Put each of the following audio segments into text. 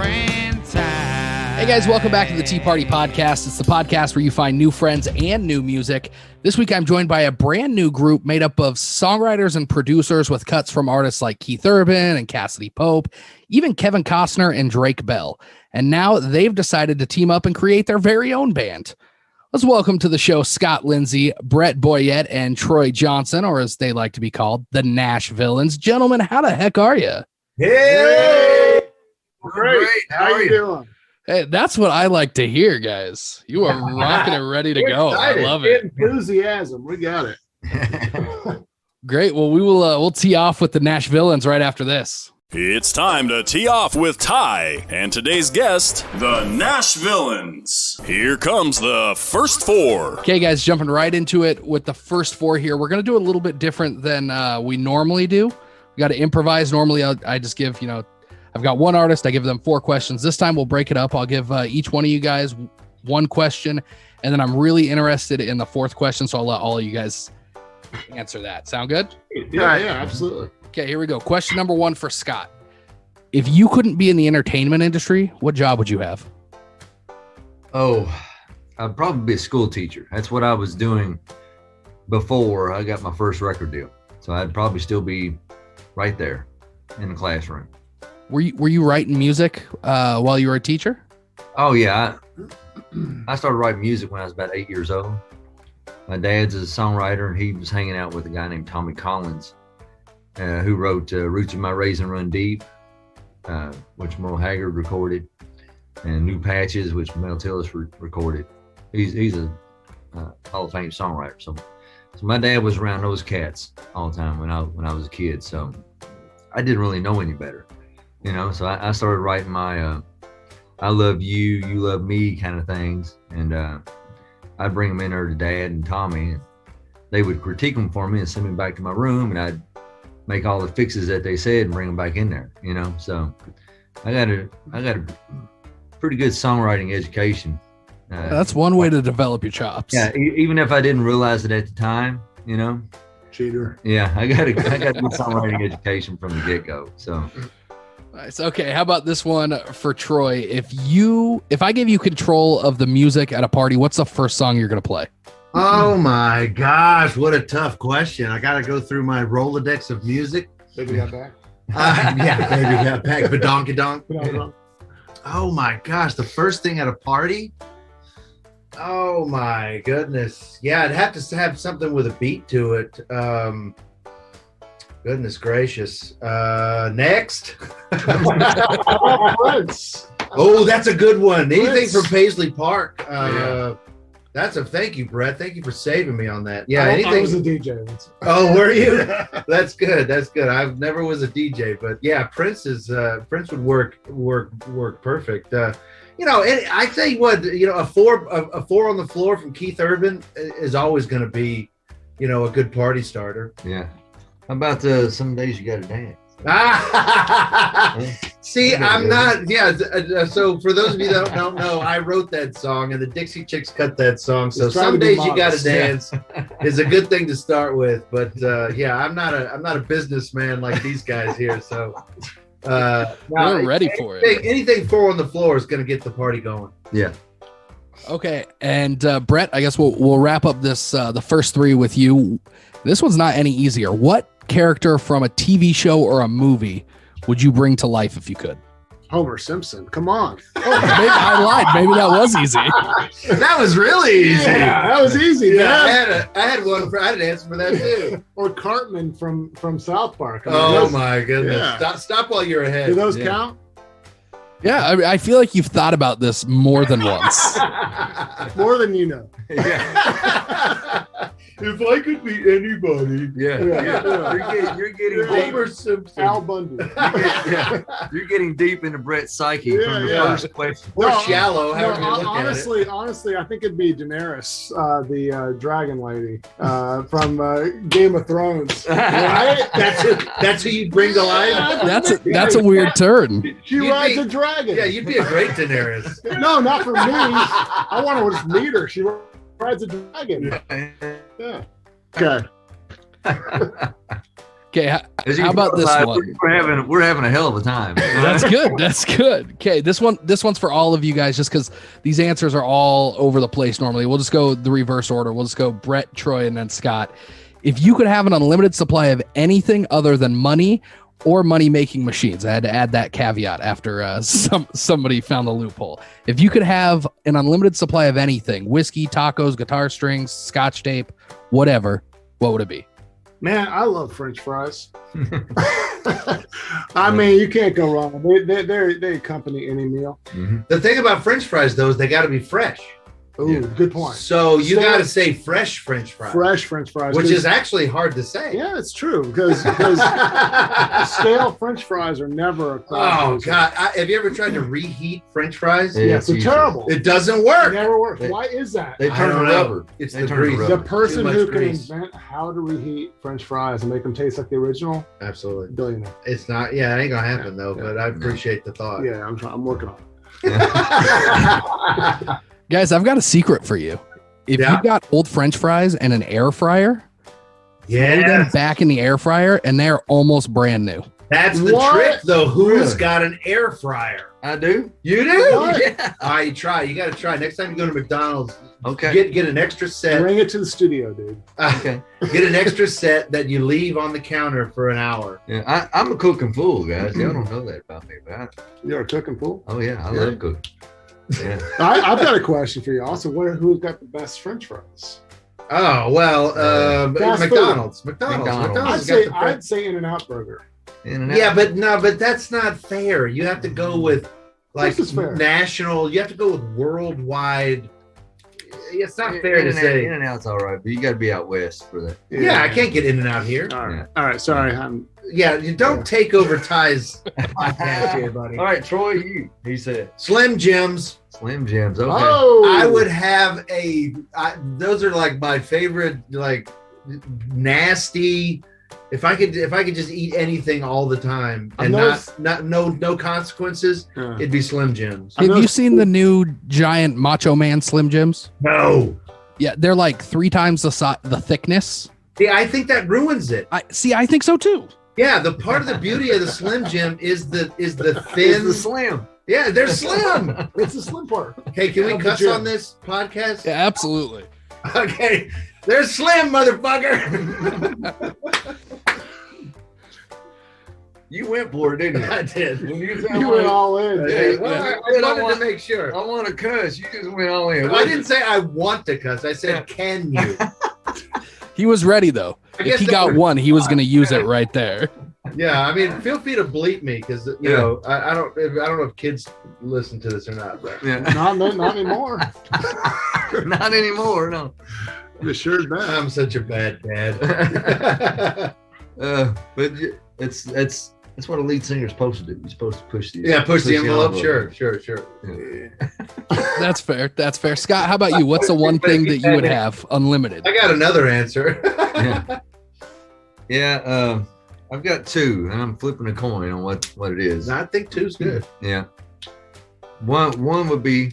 friend time. Hey guys, welcome back to the Tea Party Podcast. It's the podcast where you find new friends and new music. This week I'm joined by a brand new group made up of songwriters and producers with cuts from artists like Keith Urban and Cassidy Pope, even Kevin Costner and Drake Bell. And now they've decided to team up and create their very own band. Let's welcome to the show Scott Lindsay, Brett Boyette, and Troy Johnson, or as they like to be called, the Nashvilleins. Gentlemen, how the heck are you? Hey! Great. How are you doing? Hey, that's what I like to hear, guys. You are rocking and ready to go. Excited. I love it. Enthusiasm. We got it. Great. Well, we'll tee off with the Nashvilleins right after this. It's time to tee off with Ty and today's guest, the Nashvilleins. Here comes the first four. Okay, guys, jumping right into it with the first four here. We're going to do a little bit different than we normally do. We got to improvise. Normally, I just give, I've got one artist. I give them four questions. This time, we'll break it up. I'll give each one of you guys one question, and then I'm really interested in the fourth question, so I'll let all of you guys answer that. Sound good? Yeah, absolutely. Okay, here we go. Question number one for Scott. If you couldn't be in the entertainment industry, what job would you have? Oh, I'd probably be a school teacher. That's what I was doing before I got my first record deal. So I'd probably still be right there in the classroom. Were you writing music while you were a teacher? Oh, yeah. I started writing music when I was about 8 years old. My dad's a songwriter, and he was hanging out with a guy named Tommy Collins, who wrote Roots of My Raisin Run Deep, which Merle Haggard recorded, and New Patches, which Mel Tillis recorded. He's a Hall of Fame songwriter. So my dad was around those cats all the time when I was a kid. So I didn't really know any better, So I started writing my I love you, you love me kind of things, and I'd bring them in there to Dad and Tommy, and they would critique them for me and send me back to my room, and I'd make all the fixes that they said and bring them back in there, So I got a pretty good songwriting education. That's one way to develop your chops. Yeah, even if I didn't realize it at the time, Cheater. Yeah, I got a good songwriting education from the get-go. So nice. Okay, how about this one for Troy? If I gave you control of the music at a party, what's the first song you're gonna play? Oh my gosh, what a tough question. I got to go through my Rolodex of music. Baby got back. Yeah, baby got back. Badonkadonk. Oh my gosh, the first thing at a party? Oh my goodness. Yeah, it'd have to have something with a beat to it. Goodness gracious. Next. Prince. Oh, that's a good one. Anything Prince. from Paisley Park. Yeah. Thank you, Brett. Thank you for saving me on that. Yeah, I was a DJ. Oh, were you? That's good. I've never was a DJ, but yeah, Prince would work perfect. And I tell you what, a four on the floor from Keith Urban is always going to be, a good party starter. yeah. How about some days you got to dance? See, I'm not. Yeah. So for those of you that don't know, I wrote that song, and the Dixie Chicks cut that song. So some days you got to dance is a good thing to start with. But yeah, I'm not a businessman like these guys here. So We're ready for it. Anything four on the floor is going to get the party going. Yeah. Okay, and Brett, I guess we'll wrap up this the first three with you. This one's not any easier. What character from a TV show or a movie would you bring to life if you could? Homer Simpson. Come on. Maybe I lied. Maybe that was easy. That was really easy. Yeah, that was easy, man. Yeah, I had an answer for that too. Or Cartman from South Park. Oh my goodness! Yeah. Stop while you're ahead. Do those count? Yeah, I feel like you've thought about this more than once. More than you know. If I could be anybody, You're getting Homer deep. Simpson. Al Bundy. You're getting deep into Brett's psyche from the first question. Or shallow, however you look honestly, I think it'd be Daenerys, the dragon lady from Game of Thrones. Right? That's who you'd bring to life. That's a weird turn. She rides a dragon. Yeah, you'd be a great Daenerys. No, not for me. I want to just meet her. She rides a dragon. Yeah. Okay. Okay, As you how about this realize, one? We're having a hell of a time. That's good. That's good. Okay, this one's for all of you guys, just because these answers are all over the place. Normally, we'll just go the reverse order. We'll just go Brett, Troy, and then Scott. If you could have an unlimited supply of anything other than money or money-making machines, I had to add that caveat after somebody found the loophole. If you could have an unlimited supply of anything, whiskey, tacos, guitar strings, scotch tape, whatever, what would it be? Man, I love French fries. I mean, you can't go wrong. They accompany any meal. Mm-hmm. The thing about French fries, though, is they got to be fresh. Ooh, good point. So you got to say fresh French fries. Fresh French fries. Which is actually hard to say. Yeah, it's true because stale French fries are never a Oh, God. Have you ever tried to reheat French fries? Yes, they're terrible. It doesn't work. It never works. Why is that? They turn to rubber. It's They the turn to grease. rubber. The person Too who much can grease. invent how to reheat French fries and make them taste like the original, Absolutely. billionaire. It's not, it ain't going to happen, though, but I appreciate the thought. Yeah, I'm working on it. Guys, I've got a secret for you. If Yeah. you've got old French fries and an air fryer, throw them Yeah. back in the air fryer and they're almost brand new. That's the What? trick, though. Who's Really? got an air fryer? I do. You do? What? Yeah. All right, you try. You got to try. Next time you go to McDonald's, Okay. get an extra set. Bring it to the studio, dude. Okay. Get an extra set that you leave on the counter for an hour. Yeah, I'm a cooking fool, guys. Y'all don't know that about me, but You're a cooking fool. oh yeah, I love cooking. Yeah. I've got a question for you. Also, who's got the best French fries? Oh well, Fast McDonald's. McDonald's. I'd say In-N-Out Burger. In and out. Yeah, but that's not fair. You have to go with like This is fair. national. You have to go with worldwide. It's not fair to say. In and out's all right, but you got to be out west for that. Yeah, I can't get in and out here. All right. Yeah. All right. Sorry. Yeah, you don't take over Ty's podcast here, buddy. All right, Troy, he said Slim Jims. Slim Jims. Okay. Oh, I would have those are like my favorite, like nasty. If I could just eat anything all the time and no consequences, Yeah. it'd be Slim Jims. Have you seen the new giant Macho Man Slim Jims? No. Yeah, they're like 3 times the thickness. Yeah, I think that ruins it. I think so too. Yeah, the part of the beauty of the Slim Jim is the thin. It's the slim. Yeah, they're slim. It's the slim part. Hey, can we Of the cuss gym. on this podcast? Yeah, absolutely. Okay, they're slim, motherfucker. You went for it, didn't you? I did. When you said, You went all in. Hey, dude. well, yeah. I wanted to make sure. I want to cuss. You just went all in. I didn't say I want to cuss. I said, can you? He was ready though. I If guess he that got would- one, he was going to use it right there. Yeah, I mean, feel free to bleep me because you Yeah. know I don't know if kids listen to this or not. But Yeah. Not anymore. Not anymore. No. You sure is bad. I'm such a bad dad. But it's what a lead singer's supposed to do. You're supposed to push these. Yeah, push the envelope. Sure. Yeah. That's fair. That's fair. Scott, how about you? What's the one thing that you would have unlimited? I got another answer. Yeah. Yeah. I've got 2, and I'm flipping a coin on what it is. I think two's good. Yeah. One would be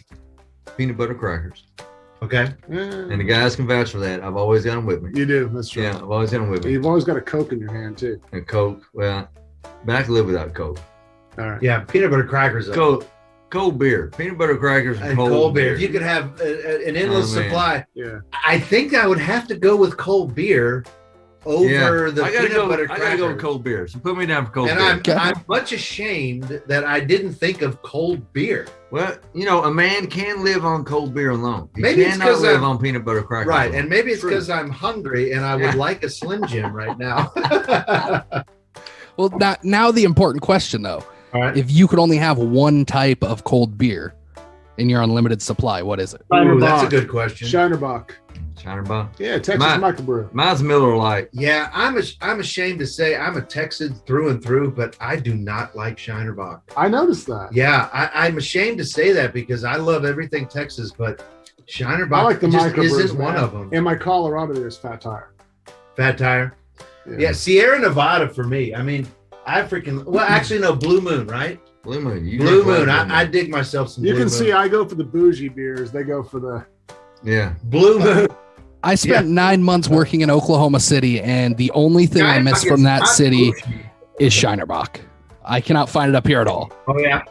peanut butter crackers, Okay. and the guys can vouch for that. I've always got them with me. You do. That's true. Yeah, I've always got them with me. You've always got a Coke in your hand too. And Coke. Well, but I can live without Coke. All right. Yeah, peanut butter crackers. Cold beer, peanut butter crackers, And cold beer. If you could have an endless Oh, man. supply, Yeah. I think I would have to go with cold beer over the I gotta peanut butter I crackers. gotta go with cold beer. So put me down for cold And beer. I'm much ashamed that I didn't think of cold beer. Well, a man can live on cold beer alone. He Maybe it's cannot 'cause live I'm- on peanut butter crackers. Right, alone. and maybe it's True. because I'm hungry and I would like a Slim Jim right now. Well, now the important question though. All right. If you could only have one type of cold beer in your unlimited supply, what is it? Ooh, that's a Shinerbach. good question. Shinerbach. Shiner Bob. Yeah, Texas My- microbrew. Mine's Miller Lite. Yeah, I'm ashamed to say I'm a Texan through and through, but I do not like Shinerbach. I noticed that. Yeah, I'm ashamed to say that because I love everything Texas, but Shinerbach I like the just microbrews. isn't one man. of them. In my Colorado, there's Fat Tire. Fat Tire. Yeah, Sierra Nevada for me. I mean, actually no, Blue Moon, right? Blue Moon. Blue Moon. I dig myself some You Blue can Moon. see I go for the bougie beers. They go for the. Yeah. Blue Moon. I spent 9 months working in Oklahoma City, and the only thing I miss from that city is Shinerbach. I cannot find it up here at all. Oh yeah.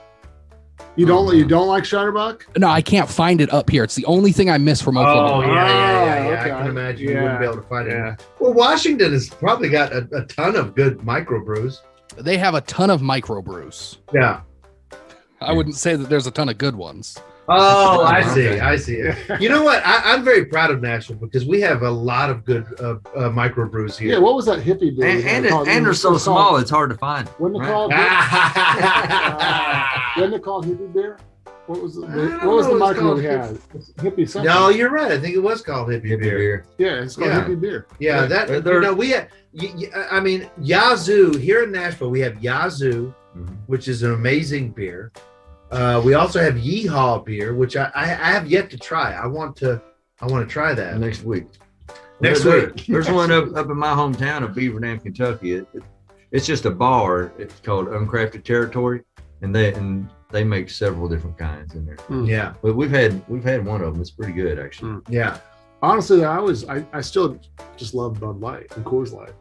You don't like Shinerbach? No, I can't find it up here. It's the only thing I miss from Oklahoma. Oh yeah. Okay. I can imagine you wouldn't be able to find it. Well, Washington has probably got a ton of good microbrews. They have a ton of microbrews. Yeah. I wouldn't say that there's a ton of good ones. Oh, I see. You know what? I'm very proud of Nashville because we have a lot of good microbrews here. Yeah, what was that hippie beer? And they're so small, it's hard to find. When they called hippie beer? What was the microbe we had? Hippie something. No, you're right. I think it was called hippie beer. Yeah, it's called hippie beer. Yeah, we have. I mean, Yazoo here in Nashville. We have Yazoo, which is an amazing beer. We also have Yeehaw beer, which I have yet to try. I want to try that next week. Next week. There's one up in my hometown of Beaver Dam, Kentucky. It's just a bar. It's called Uncrafted Territory, and they make several different kinds in there. Yeah, but we've had one of them. It's pretty good actually. Yeah. Honestly, I still just love Bud Light and Coors Light.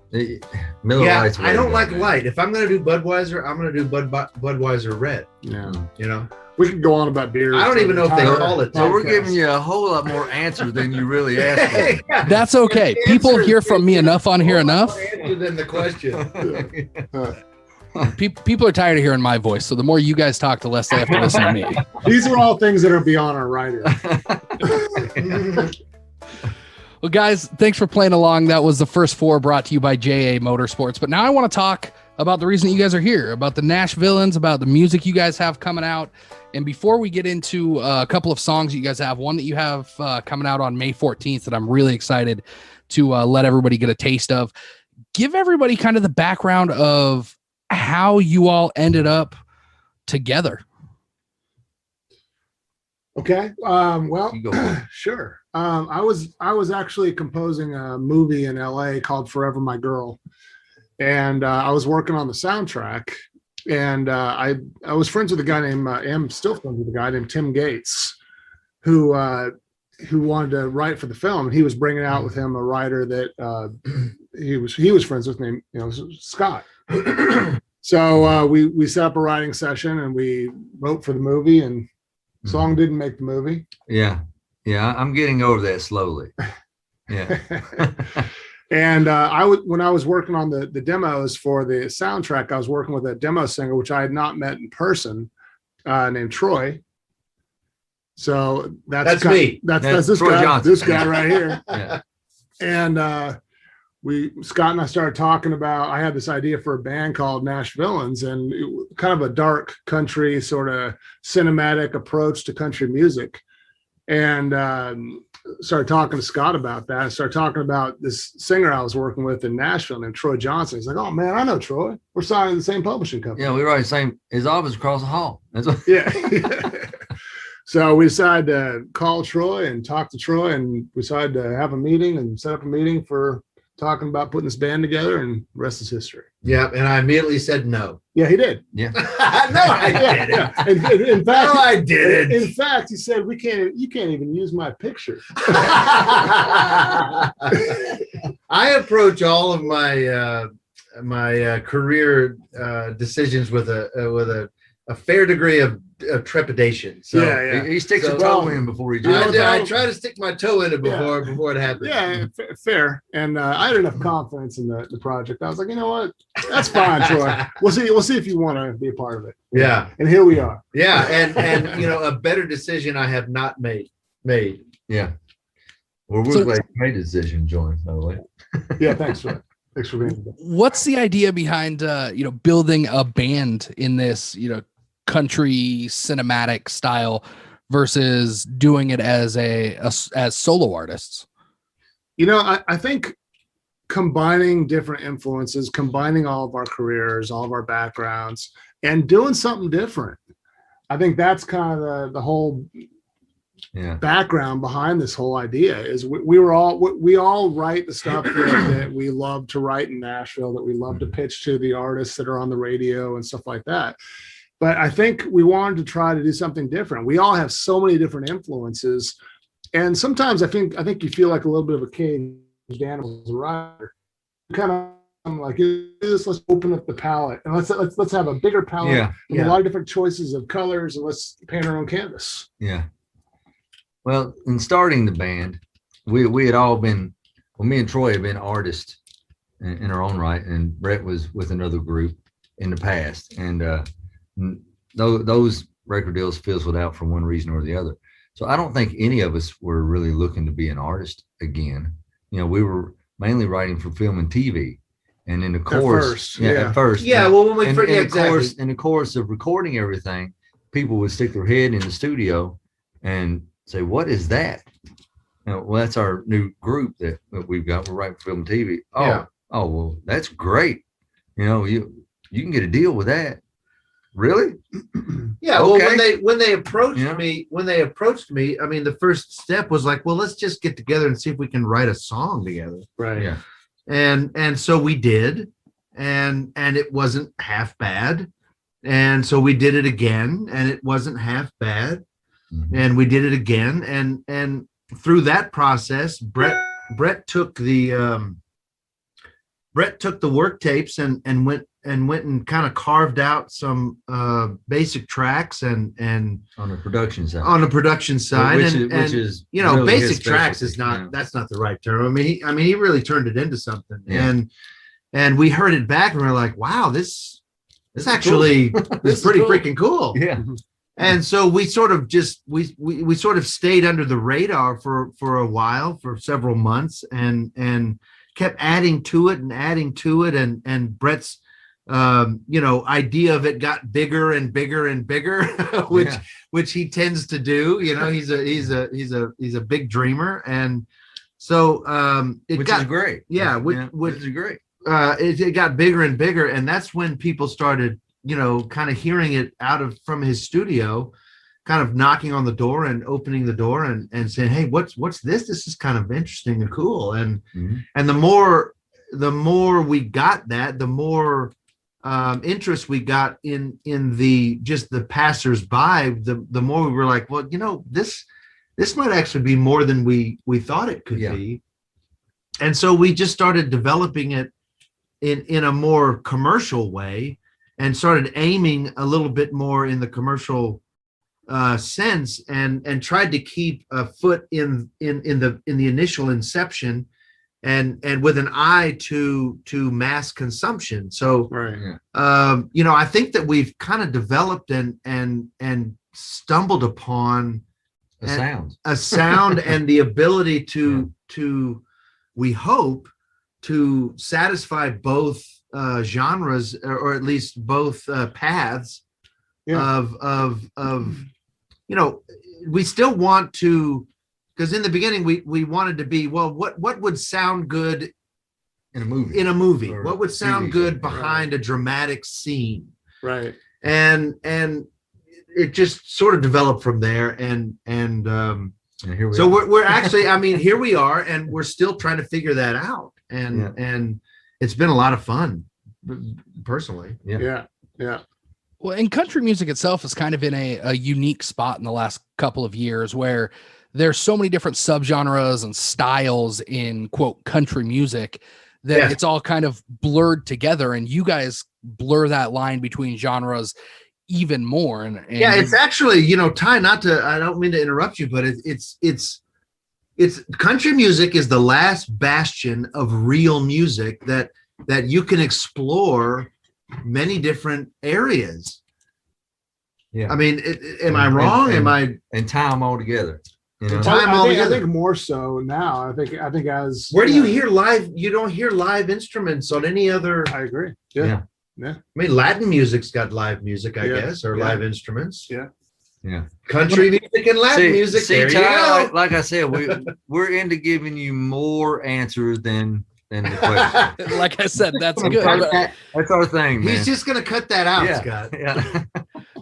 Miller Lite's I don't like light. If I'm going to do Budweiser, I'm going to do Budweiser Red. Yeah. You know, we could go on about beers. I don't even know if they call it. So we're giving you a whole lot more answer than you really asked for. That's okay. People hear from me enough on here enough. Answer than the question. People are tired of hearing my voice, so the more you guys talk, the less they have to listen to me. These are all things that are beyond our writer. Well, guys, thanks for playing along. That was the first 4 brought to you by JA Motorsports. But now I want to talk about the reason that you guys are here, about the Nashvilleins, about the music you guys have coming out. And before we get into a couple of songs you guys have, one that you have coming out on May 14th that I'm really excited to let everybody get a taste of. Give everybody kind of the background of how you all ended up together. Okay. Well, sure. I was actually composing a movie in LA called Forever My Girl. And I was working on the soundtrack, and I was friends with a guy named, am still friends with a guy named Tim Gates, who wanted to write for the film. And he was bringing out with him a writer that he was friends with named, Scott. So we set up a writing session and we wrote for the movie, and song didn't make the movie. Yeah. I'm getting over that slowly. Yeah. And when I was working on the demos for the soundtrack, I was working with a demo singer, which I had not met in person, named Troy. So that's me. That's this Troy guy. Johnson. This guy right here. Yeah. And Scott and I started talking about. I had this idea for a band called Nashvilleins, and kind of a dark country sort of cinematic approach to country music. And started talking to Scott about that. I started talking about this singer I was working with in Nashville named Troy Johnson. He's like, "Oh man, I know Troy. We're signed to the same publishing company." Yeah, we write the same. His office across the hall. That's what. Yeah. So we decided to call Troy and talk to Troy, and we decided to have a meeting and set up a meeting for talking about putting this band together, and the rest is history. Yeah, and I immediately said no. Yeah, he did. Yeah. No, I didn't. Yeah. In fact, no, I didn't. In fact, he said, you can't even use my picture. I approach all of my my career decisions with a fair degree of trepidation. So yeah. He sticks a toe in before he does. I try to stick my toe in it before it happens. Yeah, fair. And I had enough confidence in the project. I was like, you know what? That's fine, Troy. We'll see if you want to be a part of it. Yeah. And here we are. Yeah, and a better decision I have not made. Yeah. Well, we're glad you made a decision, John, by the way. Yeah, thanks for that. Thanks for being here. What's the idea behind building a band in this, country cinematic style versus doing it as as solo artists? I think combining different influences, combining all of our careers, all of our backgrounds, and doing something different. I think that's kind of the whole background behind this whole idea. Is we all write the stuff that we love to write in Nashville, that we love to pitch to the artists that are on the radio and stuff like that. But I think we wanted to try to do something different. We all have so many different influences, And sometimes I think you feel like a little bit of a caged animal as a writer. Kind of like, let's open up the palette and let's have a bigger palette and a lot of different choices of colors, and let's paint our own canvas. Yeah. Well, in starting the band, we had all been, well, me and Troy had been artists in our own right, and Brett was with another group in the past, and those record deals fizzled out for one reason or the other. So I don't think any of us were really looking to be an artist again. You know, we were mainly writing for film and TV, and in the course, at first, well, when we in the course of recording everything, people would stick their head in the studio and say, "What is that?" You know, well, that's our new group that we've got. We're writing for film and TV. Oh, well, that's great. You know, you can get a deal with that. Really? Yeah. Okay. Well, when they approached me, I mean, the first step was like, well, let's just get together and see if we can write a song together. Right. Yeah. And so we did, and it wasn't half bad. And so we did it again, and it wasn't half bad. Mm-hmm. And we did it again. And through that process, Brett took the work tapes and went and kind of carved out some basic tracks and on the production side, which is you know, really basic tracks is not, that's not the right term. I mean he really turned it into something. And we heard it back and we're like, wow, this actually is pretty freaking cool. Yeah. And so we sort of just we sort of stayed under the radar for a while, for several months, and kept adding to it, and Brett's idea of it got bigger and bigger and bigger, which he tends to do. You know, he's a big dreamer, and so which is great. Yeah, which is great. It got bigger and bigger, and that's when people started, you know, kind of hearing it from his studio, kind of knocking on the door and opening the door and saying, hey, what's this? This is kind of interesting and cool. And and the more we got that, the more interest we got in the passersby, the more we were like, well, you know, this might actually be more than we thought it could be. And so we just started developing it in a more commercial way, and started aiming a little bit more in the commercial sense, and tried to keep a foot in the initial inception, and with an eye to mass consumption. So, you know, I think that we've kind of developed and stumbled upon a sound and the ability to we hope to satisfy both genres, or at least both paths of you know, we still want to, because in the beginning we wanted to be, well, what would sound good in a movie, what would sound good behind a dramatic scene, right? And it just sort of developed from there, and here we are. We're actually, I mean, here we are, and we're still trying to figure that out, and it's been a lot of fun, personally. Yeah. Well, and country music itself is kind of in a unique spot in the last couple of years, where there's so many different subgenres and styles in, quote, country music, that it's all kind of blurred together, and you guys blur that line between genres even more. And it's actually, you know, Ty, I don't mean to interrupt you, but it's country music is the last bastion of real music that you can explore many different areas. I mean, am I wrong? And tie them all together. You know? I think more so now. I think as where do you hear live? You don't hear live instruments on any other. I agree. Yeah. I mean, Latin music's got live music, I guess, or live instruments. Yeah. Country music and Latin music. There you go. Like I said, we're into giving you more answers than the question. Like I said, that's good. That's our thing, man. He's just going to cut that out, Scott. Yeah.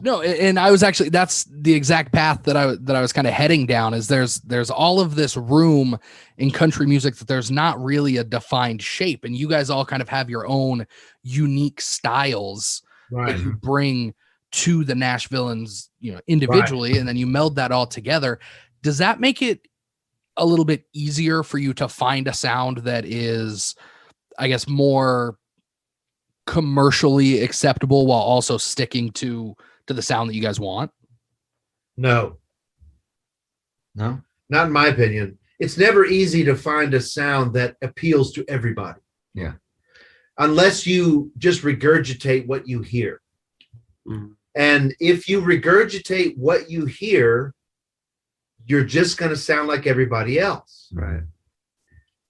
No, and I was actually, that's the exact path that I was kind of heading down, is there's all of this room in country music that there's not really a defined shape, and you guys all kind of have your own unique styles that you bring to the Nashvilleans, you know, individually, and then you meld that all together. Does that make it a little bit easier for you to find a sound that is, I guess, more commercially acceptable while also sticking to the sound that you guys want? No, No? not in my opinion. It's never easy to find a sound that appeals to everybody. Yeah. Unless you just regurgitate what you hear. Mhm. And if you regurgitate what you hear, you're just going to sound like everybody else. Right.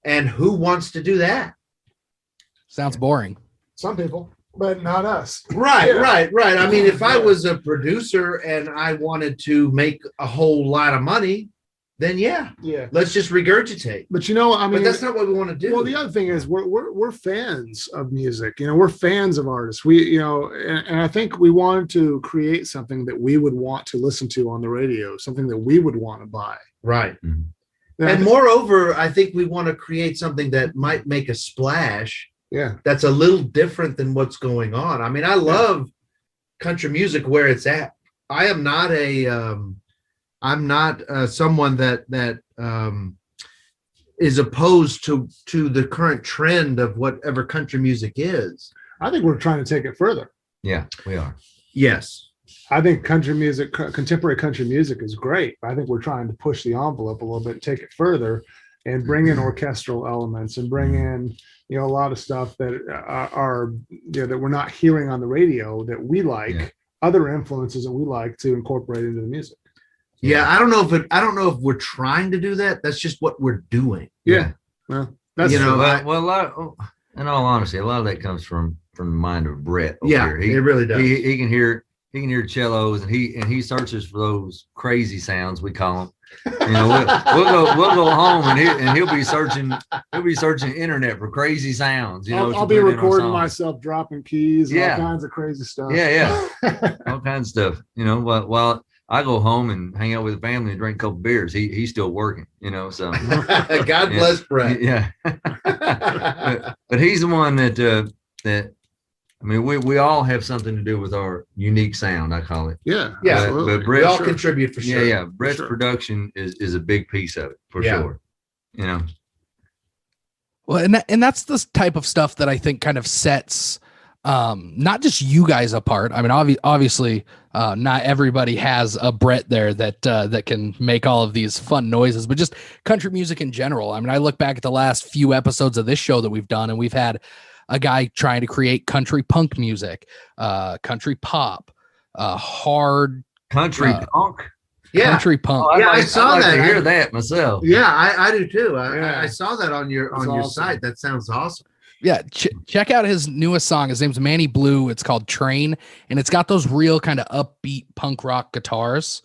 And who wants to do that? Sounds boring. Some people, but not us. Right, Yeah. right. I mean, if I was a producer and I wanted to make a whole lot of money, then yeah, Yeah. let's just regurgitate. But I mean, But that's not what we want to do. well, the other thing is we're fans of music. We're fans of artists. And I think we wanted to create something that we would want to listen to on the radio, something that we would want to buy. Right. And And moreover, I think we want to create something that might make a splash yeah, that's a little different than what's going on. I mean, I love country music where it's at. I am not someone that is opposed to the current trend of whatever country music is. I think we're trying to take it further. Yeah, we are. Yes. I think country music, contemporary country music is great. I think we're trying to push the envelope a little bit, take it further, and bring in orchestral elements and bring in, a lot of stuff that are that we're not hearing on the radio that we like, Yeah. other influences that we like to incorporate into the music. Yeah. I don't know if we're trying to do that. That's just what we're doing. Yeah. Well, that's You know, Well, a lot, in all honesty, a lot of that comes from the mind of Brett. Over Yeah, here. it really does. He can hear cellos, and he searches for those crazy sounds, we call them. We'll go home, and he'll be searching internet for crazy sounds. I'll be recording myself dropping keys and all kinds of crazy stuff. Yeah, all kinds of stuff. While I go home and hang out with the family and drink a couple beers, he's still working. So God bless Brett. yeah. but he's the one that. I mean, we all have something to do with our unique sound, I call it. Yeah. Yeah. Absolutely. But Brett, We all contribute for sure. yeah. Brett's sure. production is a big piece of it for Yeah. sure. Well, and that's the type of stuff that I think kind of sets not just you guys apart. I mean, obviously, not everybody has a Brett there that can make all of these fun noises, but just country music in general. I mean, I look back at the last few episodes of this show that we've done, and we've had a guy trying to create country punk music, country pop, hard Country punk. Yeah. country punk. Oh, Yeah, I saw I'd like that. to hear that myself. Yeah, I do too. Yeah. I saw that on your That's awesome. site. That sounds awesome. Yeah, check out his newest song. His name's Manny Blue. It's called Train, and it's got those real kind of upbeat punk rock guitars.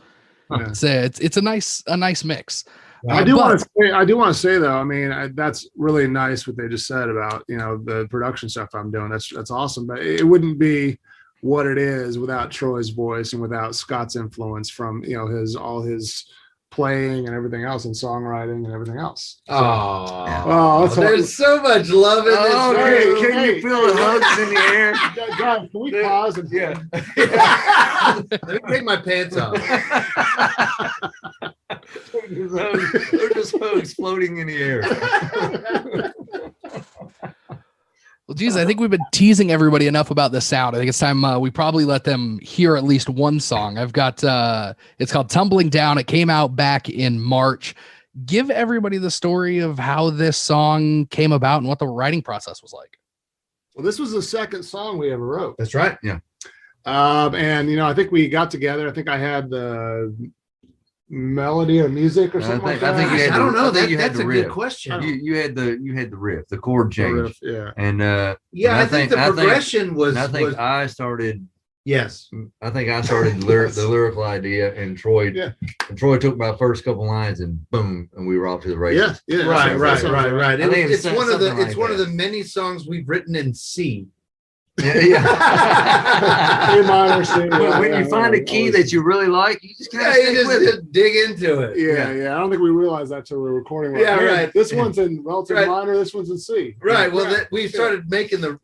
Yeah. It's a nice mix. I do want to say though, I mean, that's really nice what they just said about, the production stuff I'm doing. That's awesome. But it wouldn't be what it is without Troy's voice and without Scott's influence from, all his playing and everything else and songwriting and everything else. Oh, that's there's so much love in this. Okay, room. can you feel the hugs in the air? Guys, can we pause and Let me take my pants off. They're just hugs floating in the air. Well, geez, I think we've been teasing everybody enough about the sound. I think it's time we probably let them hear at least one song. I've got it's called Tumbling Down. It came out back in March. Give everybody the story of how this song came about and what the writing process was like. Well, this was the second song we ever wrote. That's right. Yeah. And I think we got together. I think I had the melody or music or I something think- like I think that. you had I don't know. I think you had That's the a riff. good question. You had the riff, the chord change, Yeah. and Yeah, and I think the progression was. I think was- I started yes. the lyrical idea, and Troy took my first couple lines, and boom, and we were off to the races. Yeah. Right. I think It's one of the. something It's like one of that. the many songs we've written in C. Yeah. A minor, C, When you find a key that you really like, you just kind of Yeah, stick you with it. just dig into it. Yeah. I don't think we realized that till we were recording. Yeah, "Hey, right. This one's in relative Right. minor. This one's in C. Right. Well, Yeah. we started making the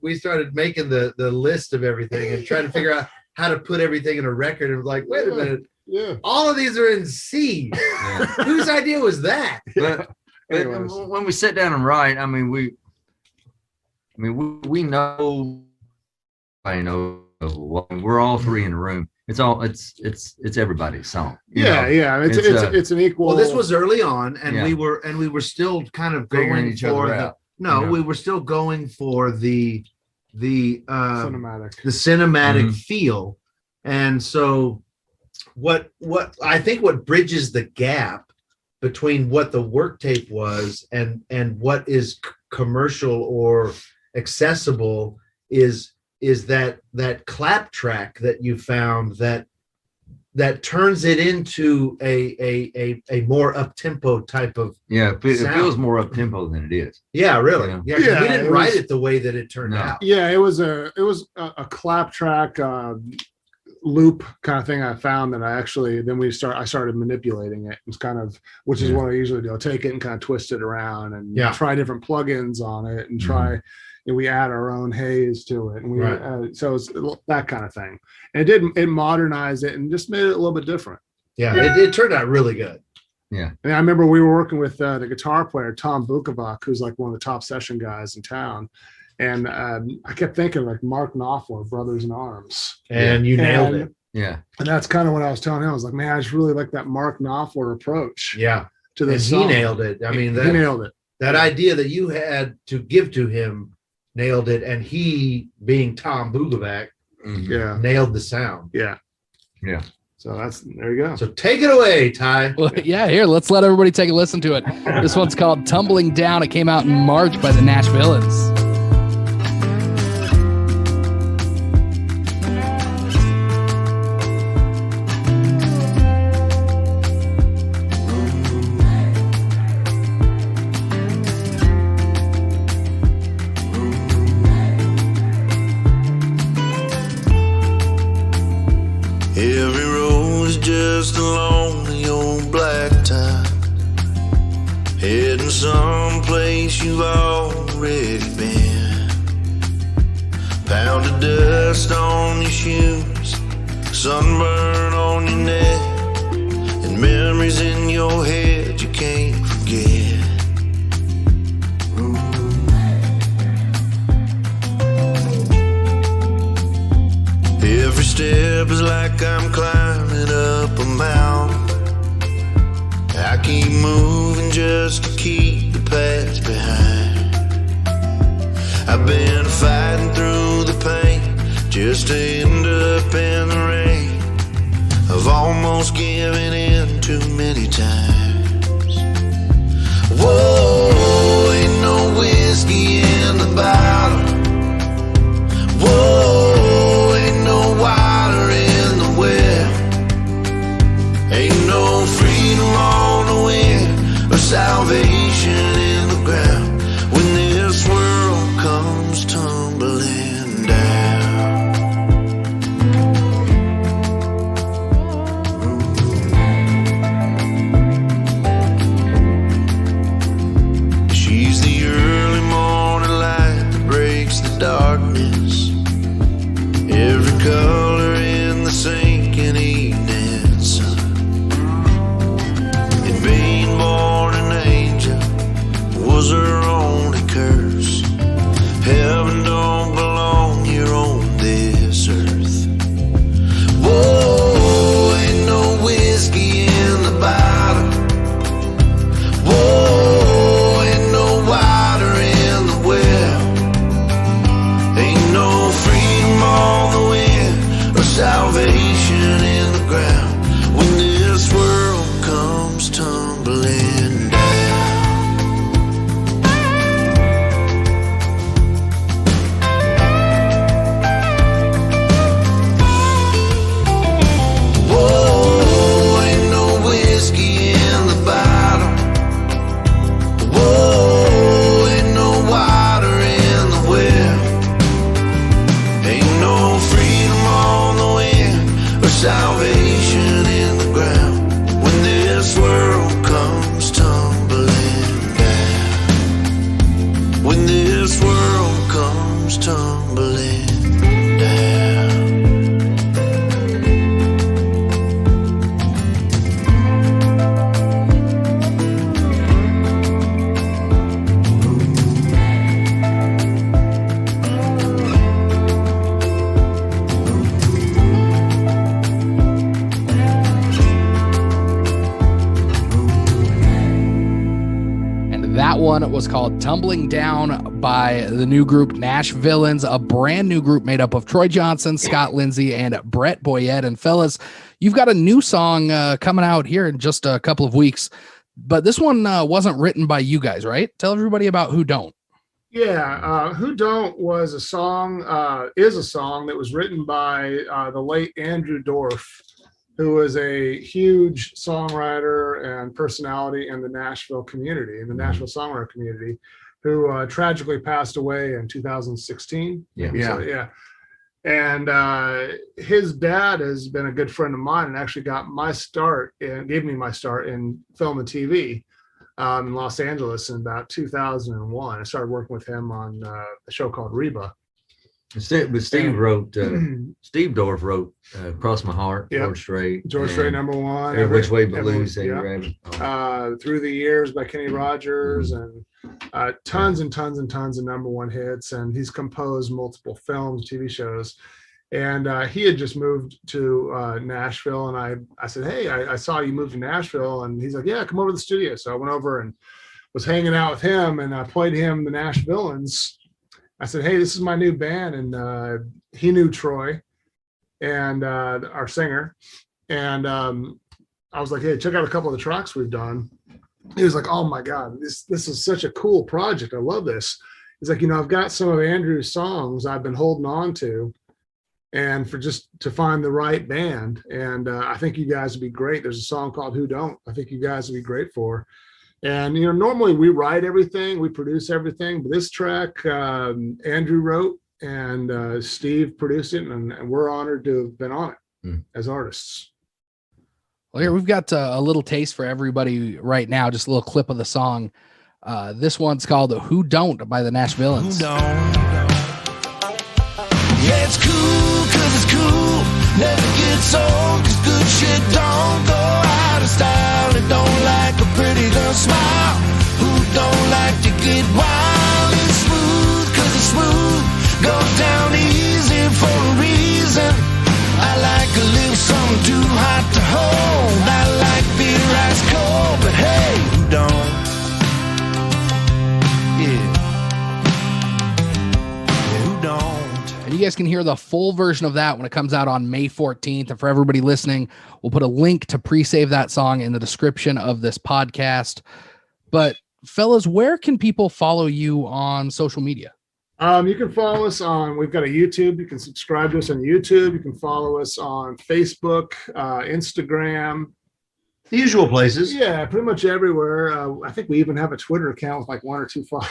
list of everything and trying to figure out how to put everything in a record. And was like, wait a minute, Yeah. All of these are in C. Yeah. Whose idea was that? But Anyways. when we sit down and write, I mean, we know. I know. We're all three in the room. It's everybody's song. you know? Yeah. It's an equal. Well, this was early on, and Yeah. we were still kind of Figuring going each other for out. no, you know? we were still going for the cinematic. cinematic feel. And so what I think what bridges the gap between what the work tape was and what is commercial or accessible is that clap track that you found that turns it into a more up-tempo type of It sound. feels more up tempo than it is. Yeah, really. Yeah. Yeah, 'cause Yeah, we didn't it write was- it the way that it turned No. out. Yeah, it was a clap track loop kind of thing I found that I started manipulating it. It's kind of, which is Yeah. what I usually do. I'll take it and kind of twist it around and Yeah. try different plugins on it and try, and we add our own haze to it. And we, Right. so it's that kind of thing. And it modernized it and just made it a little bit different. Yeah, it turned out really good. And I remember we were working with the guitar player, Tom Vukovac, who's like one of the top session guys in town. And I kept thinking like Mark Knopfler, Brothers in Arms. And you nailed it. Yeah. And that's kind of what I was telling him. I was like, man, I just really like that Mark Knopfler approach Yeah. to And this he song. nailed it. I mean, he nailed it. that idea that you had to give to him nailed it. And he, being Tom Vukovac, Mhm. Yeah. nailed the sound. Yeah. Yeah. So there you go. So take it away, Ty. Well, yeah, here, let's let everybody take a listen to it. This one's called Tumbling Down. It came out in March by the Nashvilleins. Every road's just a lonely old black time, heading someplace you've already been. Pound of dust on your shoes, sunburn on your neck, and memories in your head you can't forget. Every step is like I'm climbing up a mountain. I keep moving just to keep the past behind. I've been fighting through the pain just to end up in the rain. I've almost given in too many times. Whoa, ain't no whiskey in the bottle. Whoa, ain't no water in the well. Ain't no freedom on the wind or salvation in the ground when this world comes tumbling down. She's the early morning That one was called Tumbling Down by the new group Nashvilleins, a brand new group made up of Troy Johnson, Scott Lindsay, and Brett Boyette. And fellas, you've got a new song coming out here in just a couple of weeks, but this one wasn't written by you guys, right? Tell everybody about Who Don't. Yeah, Who Don't was a song, is a song that was written by the late Andrew Dorff, who was a huge songwriter and personality in the Nashville community, in the Nashville songwriter community, who tragically passed away in 2016. Yeah. And his dad has been a good friend of mine and actually got my start and gave me my start in film and TV in Los Angeles in about 2001. I started working with him on a show called Reba. Steve wrote, Steve Dorff wrote Cross My Heart, Yep. George Strait, #1. Every Which Way But Every- Loose, yeah. Through the Years by Kenny Rogers, and tons and tons and tons of #1 hits. And he's composed multiple films, TV shows. And he had just moved to Nashville. And I said, hey, I saw you moved to Nashville. And he's like, yeah, come over to the studio. So I went over and was hanging out with him, and I played him the Nashvilleins. I said, hey, this is my new band. And he knew Troy and our singer. And I was like, hey, check out a couple of the tracks we've done. He was like, oh my God, this is such a cool project. I love this. He's like, I've got some of Andrew's songs I've been holding on to, and for just to find the right band. And I think you guys would be great. There's a song called Who Don't, I think you guys would be great for. And, normally we write everything, we produce everything, but this track Andrew wrote and Steve produced it, and we're honored to have been on it as artists. Well, here we've got a little taste for everybody right now, just a little clip of the song. This one's called Who Don't by the Nashvilleins. Who don't? Yeah, it's cool, cause it's cool. Never gets old, cause good shit don't go out of style. It don't like a pretty girl smile. Who don't like to get wild and smooth, cause it's smooth. Go down easy for a reason. I like a little something too hot to hold. I like beer ice cold, but hey, who don't? Yeah, who don't? And you guys can hear the full version of that when it comes out on May 14th. And for everybody listening, we'll put a link to pre-save that song in the description of this podcast. But fellas, where can people follow you on social media? You can follow us on, we've got a YouTube. You can subscribe to us on YouTube. You can follow us on Facebook, Instagram. The usual places. Yeah, pretty much everywhere. I think we even have a Twitter account with like 1 or 2 followers.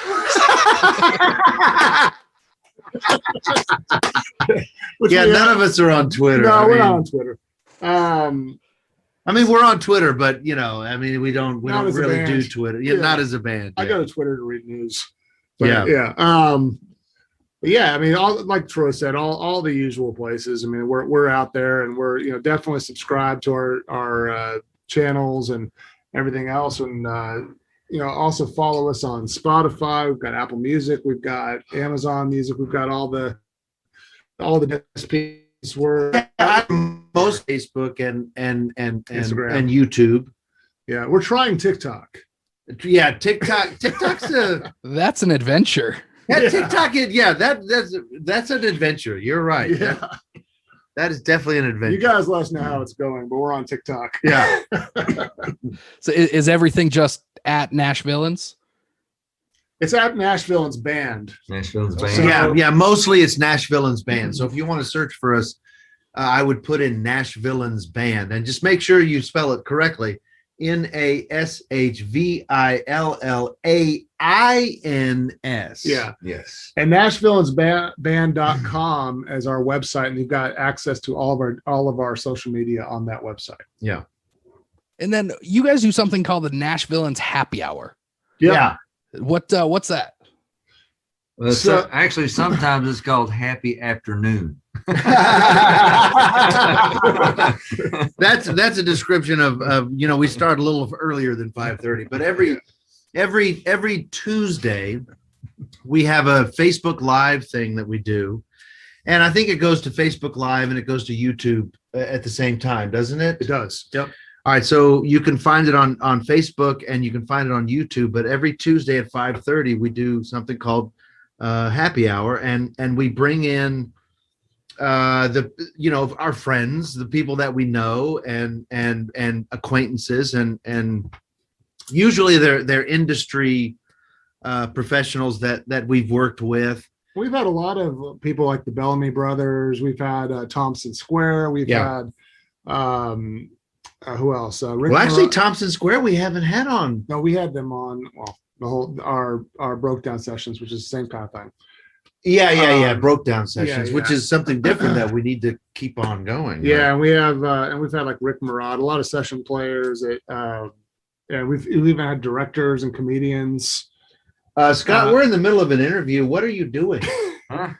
Yeah, none of us are on Twitter. No, we're not on Twitter. I mean, we're on Twitter, but we don't Not as a really band. do Twitter. Yeah, Yeah. not as a band. I yeah. go to Twitter to read news. Yeah. But yeah, I mean, like Troy said, all the usual places. I mean, we're out there, and we're definitely subscribed to our channels and everything else, and also follow us on Spotify. We've got Apple Music, we've got Amazon Music, we've got all the DSPs. Most Facebook and Instagram. and YouTube. Yeah, we're trying TikTok. Yeah, TikTok's That's an adventure. TikTok. That's an adventure. You're right. Yeah, That is definitely an adventure. you guys let us know how it's going, but we're on TikTok. Yeah. So is everything just at Nashvilleins? It's at Nashvilleins Band. Nashville's So- band. Yeah. Mostly it's Nashvilleins Band. So if you want to search for us, I would put in Nashvilleins Band and just make sure you spell it correctly. NASHVILLAINS. Yeah. Yes. And NashvilleInsBand.com as our website, and you've got access to all of our social media on that website. Yeah. And then you guys do something called the Nashvilleins Happy Hour. Yeah. What's that? Well, So- actually, sometimes it's called Happy Afternoon. That's a description of we start a little earlier than 5:30, but every Tuesday we have a Facebook Live thing that we do, and I think it goes to Facebook Live and it goes to YouTube at the same time, doesn't it? It does. Yep. All right, so you can find it on Facebook and you can find it on YouTube. But every Tuesday at 5:30, we do something called Happy Hour, and we bring in our friends, the people that we know, and acquaintances, and usually they're industry professionals that we've worked with. We've had a lot of people like the Bellamy brothers. We've had Thompson Square. We've had who else? Rick Thompson Square we haven't had on. No, we had them on. Well, the whole our broke down sessions, which is the same kind of thing. Broke down sessions, which is something different that we need to keep on going. Yeah, and we have and we've had like Rick Murat, a lot of session players. We've even had directors and comedians. Scott, we're in the middle of an interview. What are you doing? Huh?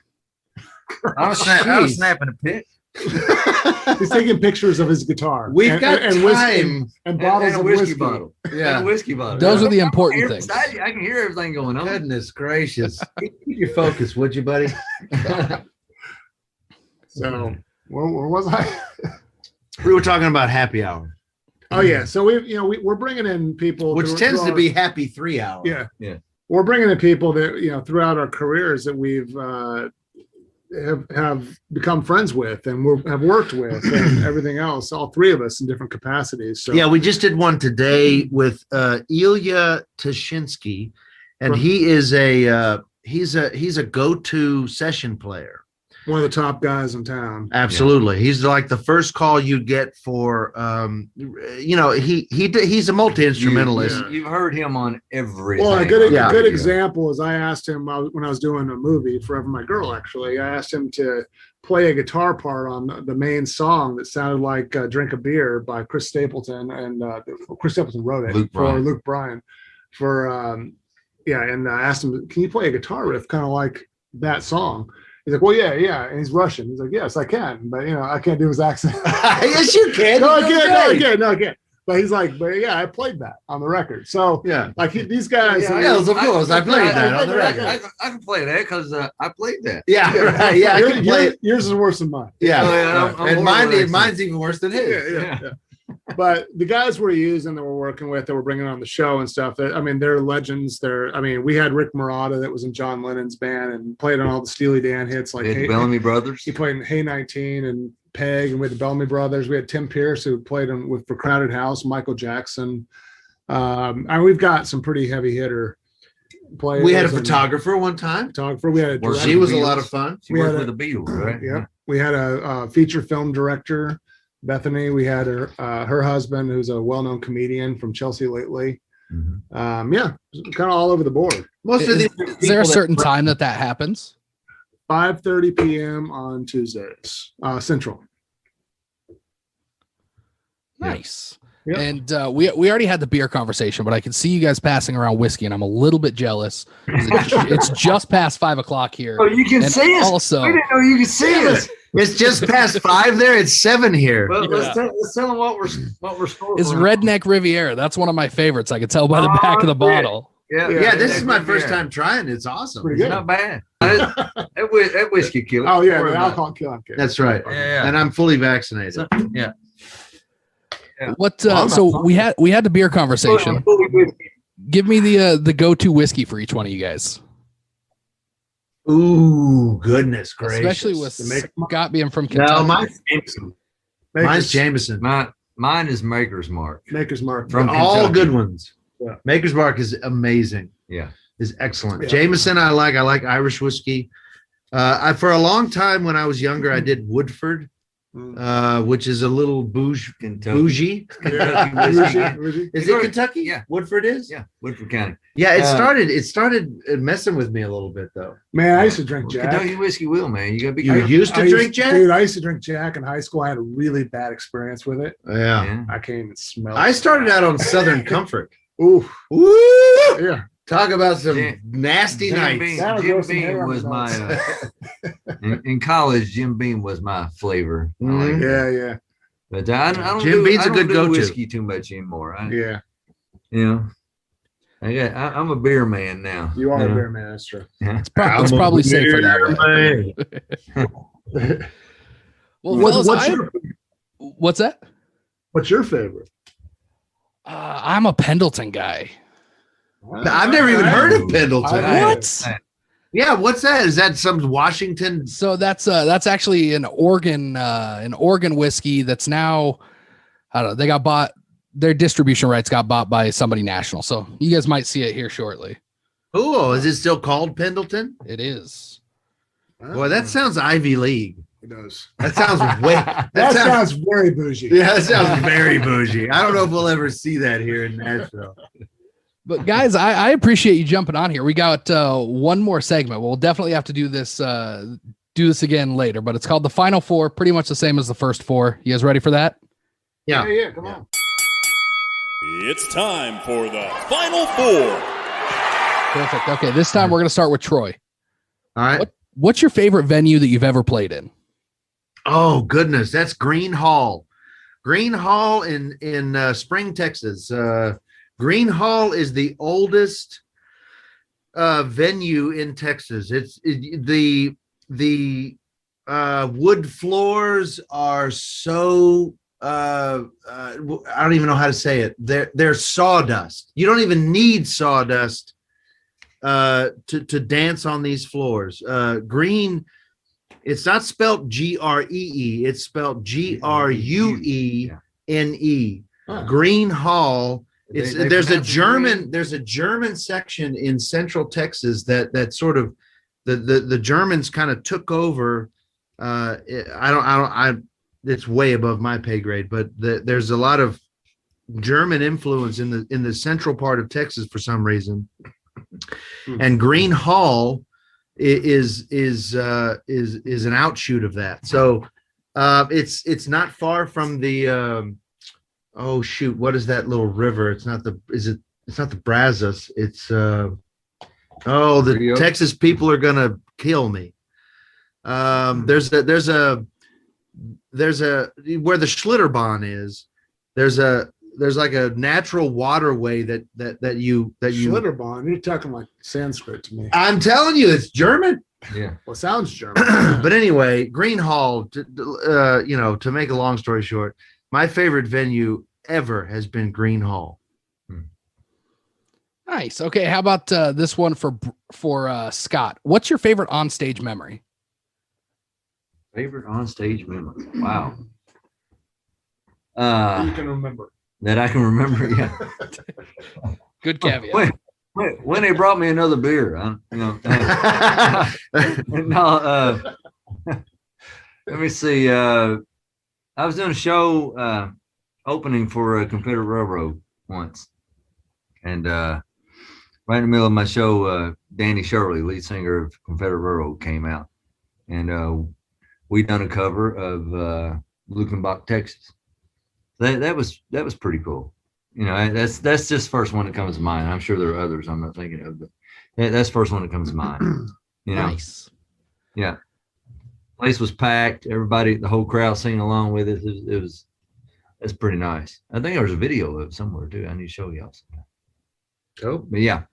I was snapping a pic. He's taking pictures of his guitar. We've got time whiskey, and bottles of whiskey. Bottle. Yeah, and a whiskey bottle. Those are the important things. I can hear everything going on. Goodness gracious! Keep your focus, would you, buddy? So, where was I? We were talking about Happy Hour. Oh yeah, so we're bringing in people, which tends to be Happy 3 Hour. Yeah. We're bringing in people that throughout our careers that we've have become friends with and have worked with and everything else. All three of us in different capacities. So yeah, we just did one today with Ilya Tashinsky, and he is he's a go-to session player. One of the top guys in town. Absolutely. Yeah. He's like the first call you get for, he's a multi-instrumentalist. You've heard him on everything. Well, a good example is I asked him when I was doing a movie, Forever My Girl, actually, I asked him to play a guitar part on the main song that sounded like Drink a Beer by Chris Stapleton. And Chris Stapleton wrote it for Luke Bryan. And I asked him, can you play a guitar riff kind of like that song? He's like, well, yeah. And he's Russian. He's like, yes, I can. But, I can't do his accent. Yes, you can. No, I can't. But he's like, I played that on the record. So, these guys. Of course. I played that on the record. I can play that because I played that. Yeah, right. Yeah, I can play it. Yours is worse than mine. Yeah. And mine's even worse than his. Yeah. But the guys we're using that we're working with, that we're bringing on the show and stuff, they're legends. We had Rick Murata that was in John Lennon's band and played on all the Steely Dan hits. Like the Bellamy Brothers. He played in Hey 19 and Peg, and we had the Bellamy Brothers. We had Tim Pierce who played for Crowded House, Michael Jackson. And we've got some pretty heavy hitter players. We had a photographer one time. We had a director. She was a lot of fun. She worked with the Beatles, right? Yeah. We had a feature film director, Bethany. We had her husband, who's a well-known comedian from Chelsea lately. Mm-hmm. Kind of all over the board. Is there a certain time that happens? 5:30 p.m. on Tuesdays, Central. Nice. Yep. And we already had the beer conversation, but I can see you guys passing around whiskey, and I'm a little bit jealous. It's just past 5 o'clock here. Oh, you can see us. Also, I didn't know you could see us. It's just past 5 there. It's 7 here. Well, let's tell them what we're scoring. It's Redneck Riviera. That's one of my favorites. I can tell by the back of the bottle. Yeah. This is my first time trying. It's awesome. It's not bad. That whiskey kills. Oh yeah, the alcohol kills. That's right. Yeah. And I'm fully vaccinated. Yeah. What? So we had the beer conversation. Give me the go-to whiskey for each one of you guys. Ooh, goodness gracious! Especially with Scott being from Kentucky. No, mine's Jameson. Mine's Jameson. Mine is Maker's Mark. Maker's Mark from all Kentucky. Good ones. Yeah. Maker's Mark is amazing. Yeah, is excellent. Yeah. Jameson, I like Irish whiskey. For a long time when I was younger, I did Woodford. Which is a little bougie. Bougie. Is it Kentucky? Yeah. Woodford is? Yeah. Woodford County. Yeah, it started messing with me a little bit though. Man, I used to drink Jack. Kentucky whiskey will, man. You gotta be used to drink Jack? Dude, I used to drink Jack in high school. I had a really bad experience with it. Yeah. I can't even smell I started out on Southern Comfort. Ooh. Yeah. Talk about some nasty nights. Jim Beam was my in college. Jim Beam was my flavor. Mm-hmm. Yeah. But I don't. Jim Beam's a good go-to. Whiskey too much anymore. Yeah. I'm a beer man now. You are a beer man. That's true. Yeah. It's probably safer that way. Well, what's that? What's your favorite? I'm a Pendleton guy. I've never even heard of Pendleton. What? Yeah, what's that? Is that some Washington? So that's actually an Oregon whiskey that's now, I don't know, they got bought, their distribution rights got bought by somebody national. So you guys might see it here shortly. Oh, is it still called Pendleton? It is. Boy, that sounds Ivy League. It does. That sounds way. That sounds very bougie. Yeah, that sounds very bougie. I don't know if we'll ever see that here in Nashville. But guys, I appreciate you jumping on here. We got one more segment. We'll definitely have to do this again later, but it's called the Final Four, pretty much the same as the first four. You guys ready for that? Yeah. Come on. It's time for the Final Four. Perfect. Okay, this time we're going to start with Troy. All right. What's your favorite venue that you've ever played in? Oh goodness, that's Green Hall. Green Hall in Spring, Texas. Green Hall is the oldest venue in Texas. The wood floors are so I don't even know how to say it. They're sawdust. You don't even need sawdust to dance on these floors. Green, it's not spelled Gree, it's spelled Gruene. Green Hall. There's a German section in Central Texas that sort of the Germans kind of took over. It's way above my pay grade, but there's a lot of German influence in the central part of Texas for some reason. And Green Hall is an outshoot of that. So it's not far from the oh shoot, what is that little river? It's not the Brazos. It's the Texas people are gonna kill me. There's a where the Schlitterbahn is. There's like a natural waterway that you Schlitterbahn. You're talking like Sanskrit to me. I'm telling you, it's German. Yeah. Well, it sounds German. But anyway, Green Hall, to make a long story short, my favorite venue ever has been Green Hall. Nice. Okay, how about this one for Scott? What's your favorite onstage memory? Favorite onstage memory. Wow. You can remember. That I can remember. Yeah. Good caveat. When they brought me another beer, let me see. I was doing a show opening for a Confederate Railroad once, and right in the middle of my show, Danny Shirley, lead singer of Confederate Railroad, came out, and we done a cover of Lukenbach, Texas. That was pretty cool. That's just the first one that comes to mind. I'm sure there are others I'm not thinking of, but that's the first one that comes to mind. Nice. Yeah. Place was packed. Everybody, the whole crowd singing along with it. That's pretty nice. I think there was a video of it somewhere too. I need to show y'all sometime. Oh, but yeah.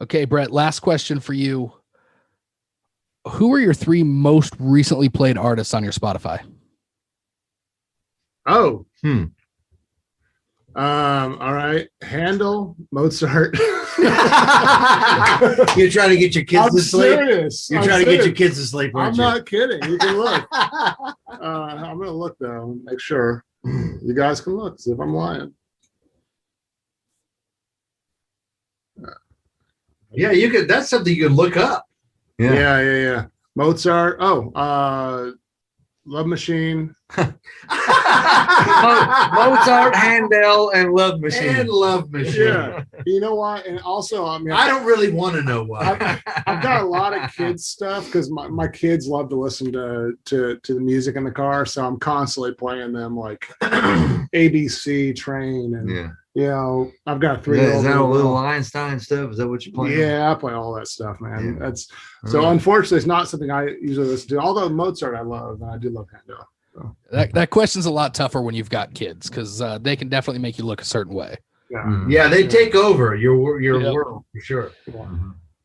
Okay, Brett, last question for you. Who are your three most recently played artists on your Spotify? Oh. All right. Handel, Mozart. You're trying to get your kids to sleep. Serious. You're trying to get your kids to sleep. I'm not kidding. You can look. I'm gonna look though. Make sure you guys can look. See if I'm lying. Yeah, you could. That's something you could look up. Yeah. Mozart. Oh, Love Machine. Mozart, Handel, and Love Machine. Yeah. You know what? And also, I mean, I don't really want to know why. I've got a lot of kids stuff because my kids love to listen to the music in the car, so I'm constantly playing them like ABC Train and I've got 3-year-old. Is that a little Einstein stuff? Is that what you're playing? Yeah, I play all that stuff, man. Yeah. That's so unfortunately it's not something I usually listen to. Although Mozart I love, and I do love Handel. So. That question's a lot tougher when you've got kids because they can definitely make you look a certain way. Yeah, they take over your world for sure.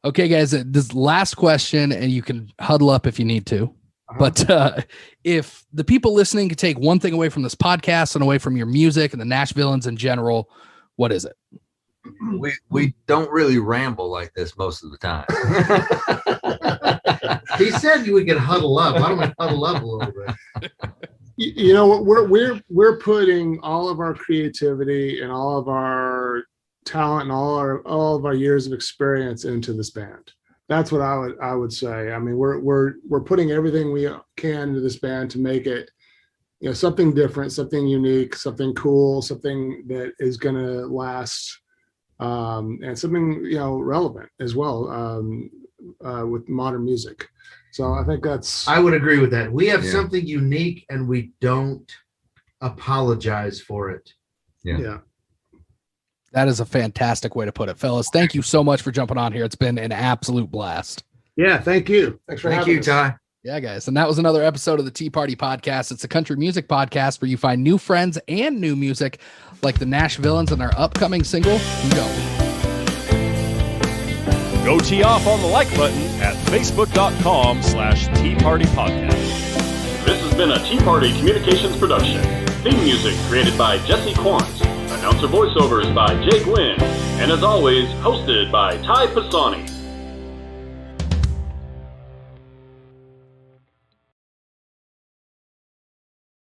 Okay, guys, this last question, and you can huddle up if you need to. But if the people listening could take one thing away from this podcast and away from your music and the Nashvilleans in general, what is it? We don't really ramble like this most of the time. He said we could huddle up. Why don't we huddle up a little bit? You know what? We're putting all of our creativity and all of our talent and all of our years of experience into this band. That's what I would say. I mean, we're putting everything we can into this band to make it, something different, something unique, something cool, something that is going to last, and something relevant as well with modern music. So I think I would agree with that. We have something unique, and we don't apologize for it. Yeah. That is a fantastic way to put it, fellas. Thank you so much for jumping on here. It's been an absolute blast. Yeah, thank you. Thanks for having us. Ty. Yeah, guys. And that was another episode of the Tea Party Podcast. It's a country music podcast where you find new friends and new music like the Nashvilleins and their upcoming single, Go. Go tee off on the like button at facebook.com/Tea Party Podcast. This has been a Tea Party Communications production. Theme music created by Jesse Quandt. Announcer voiceovers by Jay Gwynn. And as always, hosted by Ty Pisani.